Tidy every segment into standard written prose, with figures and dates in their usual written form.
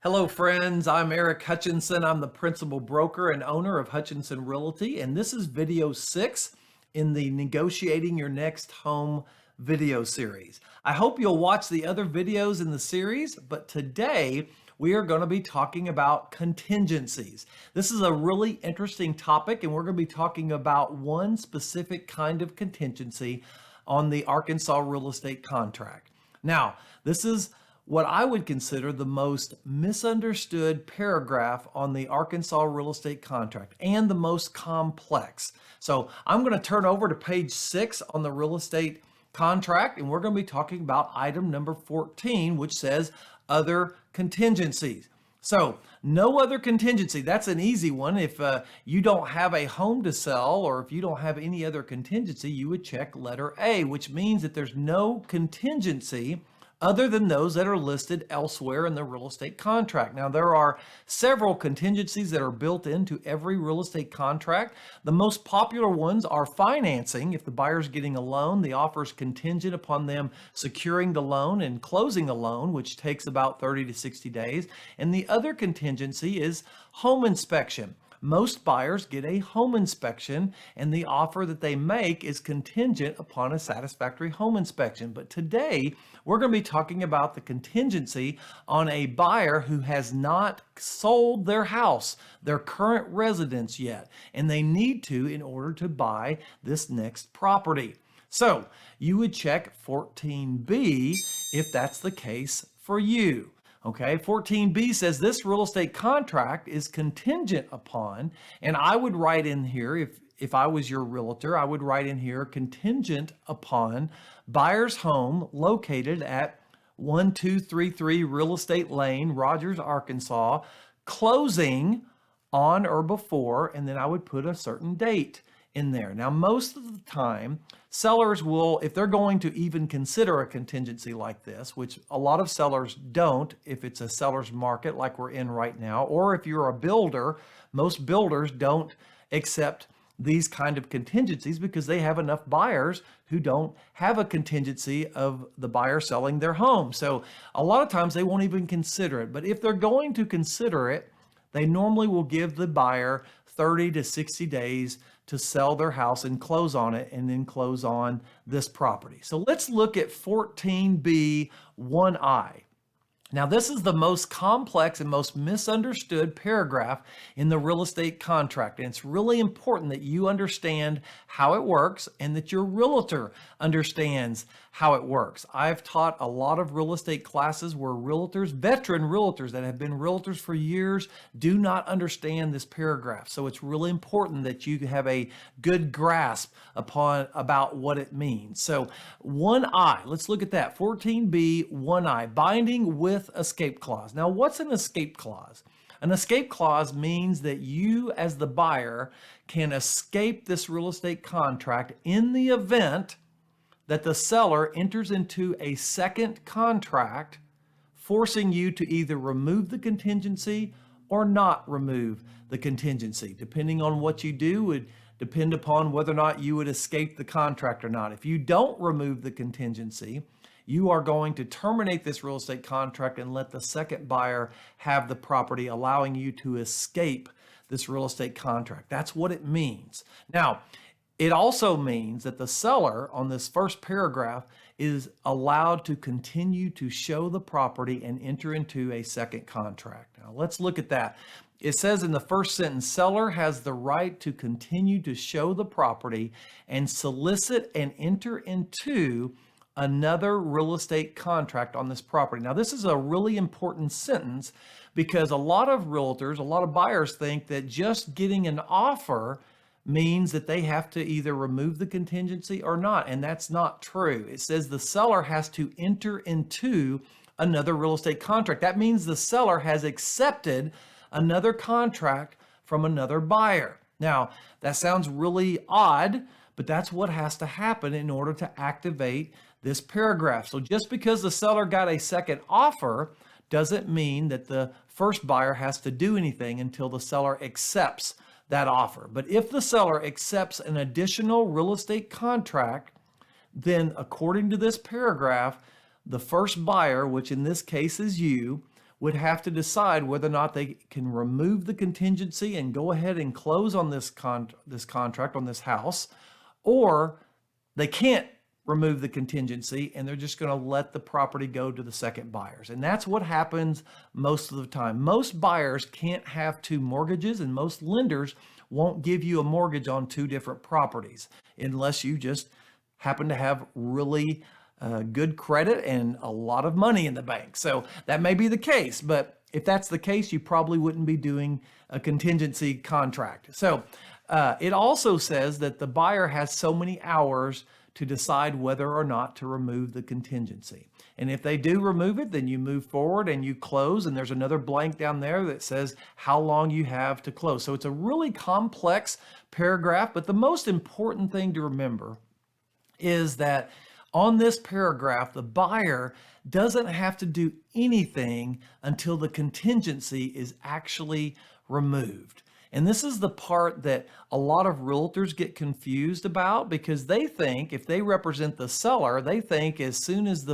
Hello, friends. I'm Eric Hutchinson. I'm the principal broker and owner of Hutchinson Realty, and this is video 6 in the Negotiating Your Next Home video series. I hope you'll watch the other videos in the series, but today we are going to be talking about contingencies. This is a really interesting topic, and we're going to be talking about one specific kind of contingency on the Arkansas real estate contract. Now, this is what I would consider the most misunderstood paragraph on the Arkansas real estate contract and the most complex. So I'm going to turn over to page 6 on the real estate contract, and we're going to be talking about item number 14, which says other contingencies. So no other contingency. That's an easy one. If you don't have a home to sell, or if you don't have any other contingency, you would check letter A, which means that there's no contingency other than those that are listed elsewhere in the real estate contract. Now, there are several contingencies that are built into every real estate contract. The most popular ones are financing. If the buyer's getting a loan, the offer is contingent upon them securing the loan and closing the loan, which takes about 30 to 60 days. And the other contingency is home inspection. Most buyers get a home inspection, and the offer that they make is contingent upon a satisfactory home inspection. But today, we're going to be talking about the contingency on a buyer who has not sold their house, their current residence yet, and they need to in order to buy this next property. So you would check 14B if that's the case for you. Okay, 14B says this real estate contract is contingent upon, and I would write in here, if I was your realtor, I would write in here contingent upon buyer's home located at 1233 Real Estate Lane, Rogers, Arkansas, closing on or before, and then I would put a certain date in there. Now, most of the time, sellers will, if they're going to even consider a contingency like this, which a lot of sellers don't if it's a seller's market like we're in right now, or if you're a builder, most builders don't accept these kind of contingencies because they have enough buyers who don't have a contingency of the buyer selling their home. So a lot of times they won't even consider it. But if they're going to consider it, they normally will give the buyer 30 to 60 days to sell their house and close on it, and then close on this property. So let's look at 14B 1I. Now, this is the most complex and most misunderstood paragraph in the real estate contract. And it's really important that you understand how it works and that your realtor understands how it works. I've taught a lot of real estate classes where realtors, veteran realtors that have been realtors for years, do not understand this paragraph. So it's really important that you have a good grasp about what it means. So 1I, let's look at that. 14B 1I, binding with escape clause. Now, what's an escape clause? An escape clause means that you as the buyer can escape this real estate contract in the event that the seller enters into a second contract, forcing you to either remove the contingency or not remove the contingency. Depending on what you do would depend upon whether or not you would escape the contract or not. If you don't remove the contingency, you are going to terminate this real estate contract and let the second buyer have the property, allowing you to escape this real estate contract. That's what it means. Now, it also means that the seller on this first paragraph is allowed to continue to show the property and enter into a second contract. Now, let's look at that. It says in the first sentence, seller has the right to continue to show the property and solicit and enter into another real estate contract on this property. Now, this is a really important sentence because a lot of realtors, a lot of buyers think that just getting an offer means that they have to either remove the contingency or not, and that's not true. It says the seller has to enter into another real estate contract. That means the seller has accepted another contract from another buyer. Now, that sounds really odd, but that's what has to happen in order to activate this paragraph. So just because the seller got a second offer doesn't mean that the first buyer has to do anything until the seller accepts that offer. But if the seller accepts an additional real estate contract, then according to this paragraph, the first buyer, which in this case is you, would have to decide whether or not they can remove the contingency and go ahead and close on this contract on this house, or they can't remove the contingency and they're just going to let the property go to the second buyers. And that's what happens most of the time. Most buyers can't have two mortgages, and most lenders won't give you a mortgage on two different properties unless you just happen to have really good credit and a lot of money in the bank. So that may be the case, but if that's the case, you probably wouldn't be doing a contingency contract. So it also says that the buyer has so many hours to decide whether or not to remove the contingency. And if they do remove it, then you move forward and you close, and there's another blank down there that says how long you have to close. So it's a really complex paragraph, but the most important thing to remember is that on this paragraph, the buyer doesn't have to do anything until the contingency is actually removed. And this is the part that a lot of realtors get confused about, because they think if they represent the seller, they think as soon as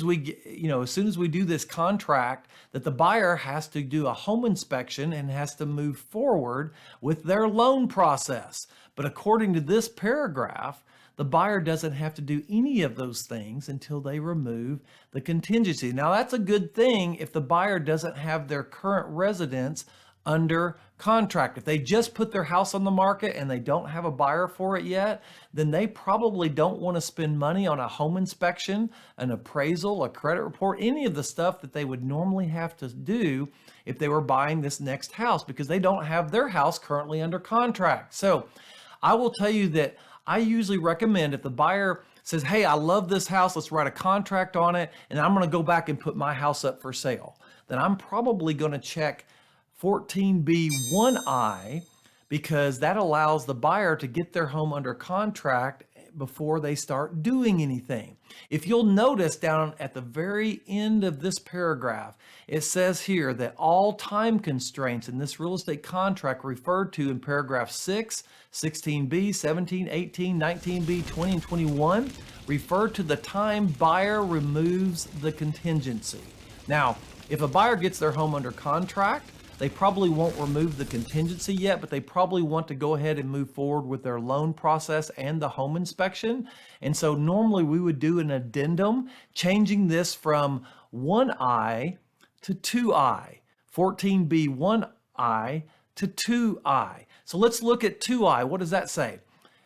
we do this contract, that the buyer has to do a home inspection and has to move forward with their loan process. But according to this paragraph, the buyer doesn't have to do any of those things until they remove the contingency. Now, that's a good thing if the buyer doesn't have their current residence under contract. If they just put their house on the market and they don't have a buyer for it yet, then they probably don't want to spend money on a home inspection, an appraisal, a credit report, any of the stuff that they would normally have to do if they were buying this next house, because they don't have their house currently under contract. So I will tell you that I usually recommend, if the buyer says, hey, I love this house, let's write a contract on it, and I'm going to go back and put my house up for sale, then I'm probably going to check 14B1I, because that allows the buyer to get their home under contract before they start doing anything. If you'll notice down at the very end of this paragraph, it says here that all time constraints in this real estate contract referred to in paragraph 6, 16B, 17, 18, 19B, 20, and 21 refer to the time buyer removes the contingency. Now, if a buyer gets their home under contract, they probably won't remove the contingency yet, but they probably want to go ahead and move forward with their loan process and the home inspection. And so normally we would do an addendum changing this from 1I to 2I, 14B1I to 2I. So let's look at 2I. What does that say?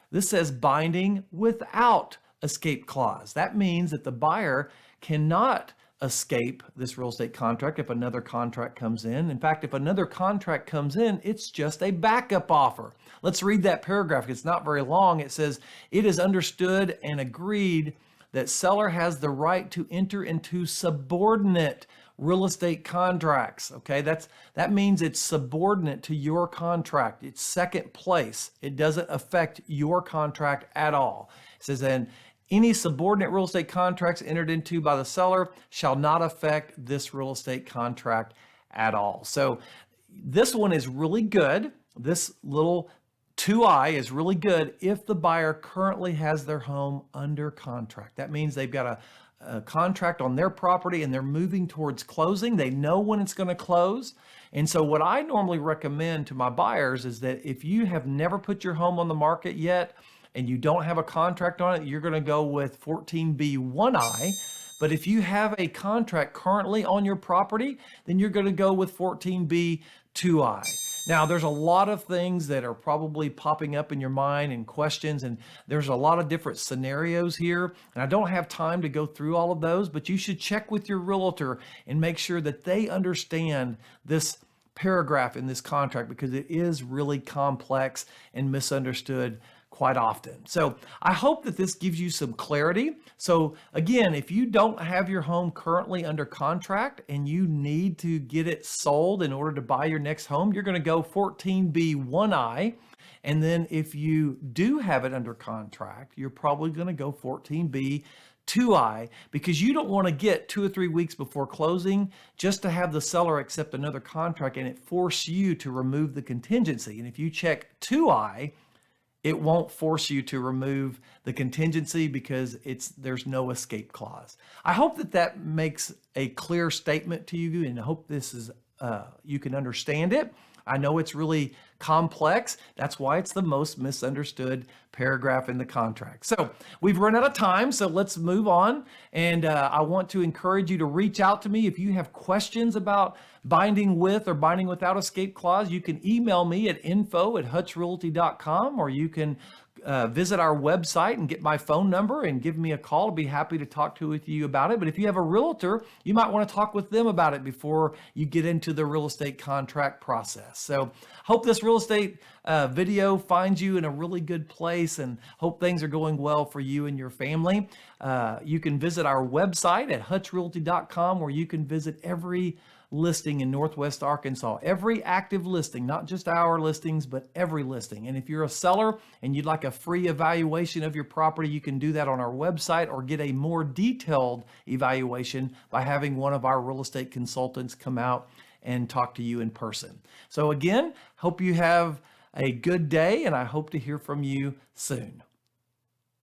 This says binding without escape clause. That means that the buyer cannot escape this real estate contract if another contract comes in. In fact, if another contract comes in, it's just a backup offer. Let's read that paragraph. It's not very long. It says, it is understood and agreed that seller has the right to enter into subordinate real estate contracts. Okay, that means it's subordinate to your contract. It's second place. It doesn't affect your contract at all. It says, and any subordinate real estate contracts entered into by the seller shall not affect this real estate contract at all. So this one is really good. This little 2I is really good if the buyer currently has their home under contract. That means they've got a contract on their property and they're moving towards closing. They know when it's going to close. And so what I normally recommend to my buyers is that if you have never put your home on the market yet, and you don't have a contract on it, you're going to go with 14B1I. But if you have a contract currently on your property, then you're going to go with 14B2I. Now, there's a lot of things that are probably popping up in your mind and questions, and there's a lot of different scenarios here. And I don't have time to go through all of those, but you should check with your realtor and make sure that they understand this paragraph in this contract, because it is really complex and misunderstood quite often. So I hope that this gives you some clarity. So again, if you don't have your home currently under contract and you need to get it sold in order to buy your next home, you're going to go 14B1I. And then if you do have it under contract, you're probably going to go 14B2I, because you don't want to get 2 or 3 weeks before closing just to have the seller accept another contract and it force you to remove the contingency. And if you check 2I, it won't force you to remove the contingency because there's no escape clause. I hope that makes a clear statement to you, and I hope this is you can understand it. I know it's really complex. That's why it's the most misunderstood paragraph in the contract. So we've run out of time, so let's move on. And I want to encourage you to reach out to me if you have questions about binding with or binding without escape clause. You can email me at info@hutchrealty.com, or you can visit our website and get my phone number and give me a call. I'll be happy to talk with you about it. But if you have a realtor, you might want to talk with them about it before you get into the real estate contract process. So hope this real estate video finds you in a really good place, and hope things are going well for you and your family. You can visit our website at hutchrealty.com, where you can visit every listing in Northwest Arkansas, every active listing, not just our listings, but every listing. And if you're a seller and you'd like a free evaluation of your property, you can do that on our website, or get a more detailed evaluation by having one of our real estate consultants come out and talk to you in person. So again, hope you have a good day, and I hope to hear from you soon.